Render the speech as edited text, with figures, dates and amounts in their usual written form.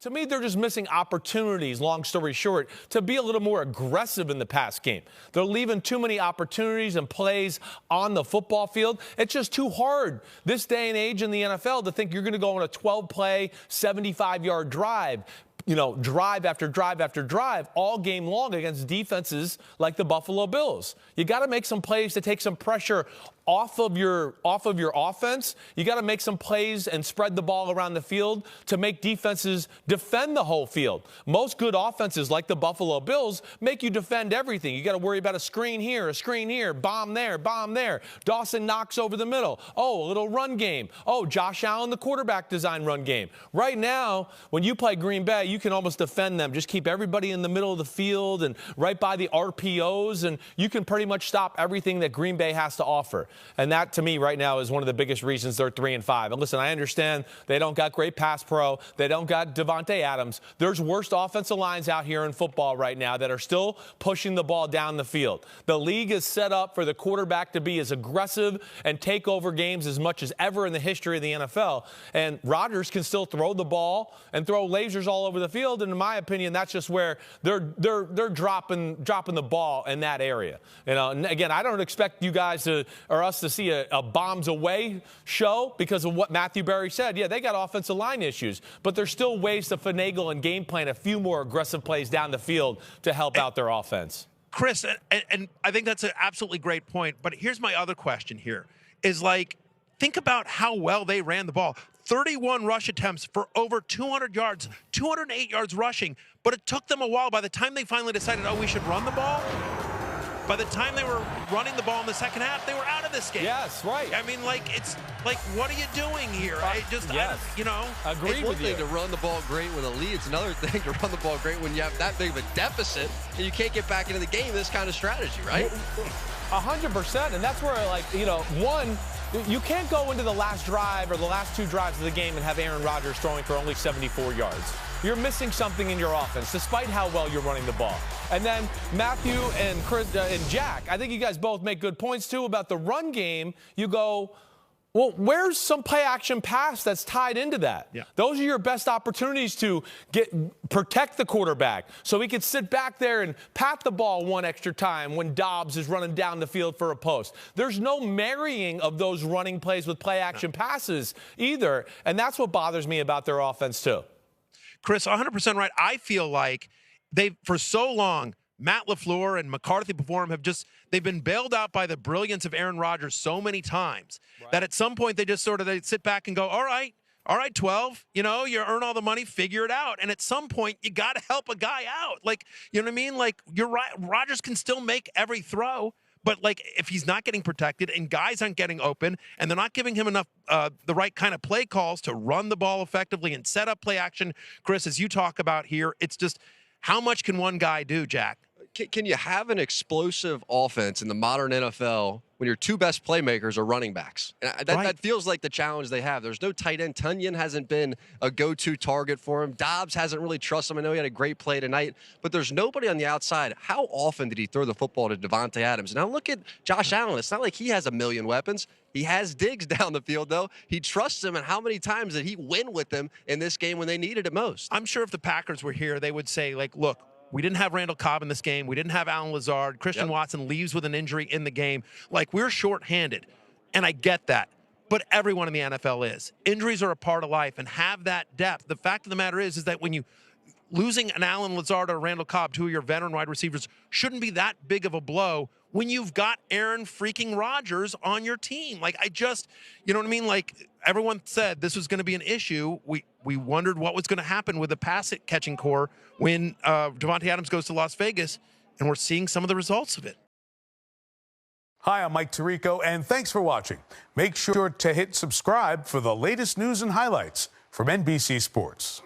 To me, they're just missing opportunities, long story short, to be a little more aggressive in the pass game. They're leaving too many opportunities and plays on the football field. It's just too hard this day and age in the NFL to think you're going to go on a 12-play, 75-yard drive. Drive after drive after drive all game long against defenses like the Buffalo Bills. You got to make some plays to take some pressure off of your offense. You got to make some plays and spread the ball around the field to make defenses defend the whole field. Most good offenses like the Buffalo Bills make you defend everything. You got to worry about a screen here, bomb there. Dawson knocks over the middle. Oh, a little run game. Oh, Josh Allen, the quarterback design run game. Right now, when you play Green Bay, you can almost defend them. Just keep everybody in the middle of the field and right by the RPOs, and you can pretty much stop everything that Green Bay has to offer. And that, to me, right now is one of the biggest reasons they're 3-5. And listen, I understand they don't got great pass pro. They don't got Davante Adams. There's worst offensive lines out here in football right now that are still pushing the ball down the field. The league is set up for the quarterback to be as aggressive and take over games as much as ever in the history of the NFL. And Rodgers can still throw the ball and throw lasers all over the field. And in my opinion, that's just where they're dropping the ball in that area. And again, I don't expect you guys or us to see a bombs away show because of what Matthew Berry said. Yeah, they got offensive line issues, but there's still ways to finagle and game plan a few more aggressive plays down the field to help out their offense. Cris, and I think that's an absolutely great point, but here's my other question here is think about how well they ran the ball. 31 rush attempts for over 200 yards, 208 yards rushing, but it took them a while. By the time they finally decided, we should run the ball, by the time they were running the ball in the second half, they were out of this game. Yes, right. I mean, it's what are you doing here? Agree it's with one thing to run the ball great with a lead. It's another thing to run the ball great when you have that big of a deficit and you can't get back into the game. This kind of strategy, right? 100%, and that's where, one, you can't go into the last drive or the last two drives of the game and have Aaron Rodgers throwing for only 74 yards. You're missing something in your offense, despite how well you're running the ball. And then Matthew and Cris and Jac, I think you guys both make good points, too, about the run game. You go, well, where's some play-action pass that's tied into that? Yeah. Those are your best opportunities to protect the quarterback so he can sit back there and pat the ball one extra time when Dobbs is running down the field for a post. There's no marrying of those running plays with play-action passes either, and that's what bothers me about their offense, too. Cris, 100% right. I feel like for so long, Matt LaFleur and McCarthy before him they've been bailed out by the brilliance of Aaron Rodgers so many times that at some point they just they sit back and go, all right, 12, you earn all the money, figure it out. And at some point, you got to help a guy out. You know what I mean? You're right. Rodgers can still make every throw. But, if he's not getting protected and guys aren't getting open and they're not giving him enough the right kind of play calls to run the ball effectively and set up play action, Cris, as you talk about here, it's just how much can one guy do, Jac? Can you have an explosive offense in the modern NFL when your two best playmakers are running backs? And that feels like the challenge they have. There's no tight end. Tunyon hasn't been a go-to target for him. Dobbs hasn't really trusted him. I know he had a great play tonight, but there's nobody on the outside. How often did he throw the football to Davante Adams? Now look at Josh Allen. It's not like he has a million weapons. He has Diggs down the field, though. He trusts him, and how many times did he win with them in this game when they needed it most? I'm sure if the Packers were here, they would say, look, we didn't have Randall Cobb in this game. We didn't have Alan Lazard. Christian Watson leaves with an injury in the game. We're shorthanded, and I get that. But everyone in the NFL is. Injuries are a part of life, and have that depth. The fact of the matter is that when you losing an Alan Lazard or Randall Cobb, two of your veteran wide receivers, shouldn't be that big of a blow when you've got Aaron freaking Rodgers on your team. You know what I mean? Everyone said this was going to be an issue. We wondered what was going to happen with the pass-catching core when Davante Adams goes to Las Vegas, and we're seeing some of the results of it. Hi, I'm Mike Tirico, and thanks for watching. Make sure to hit subscribe for the latest news and highlights from NBC Sports.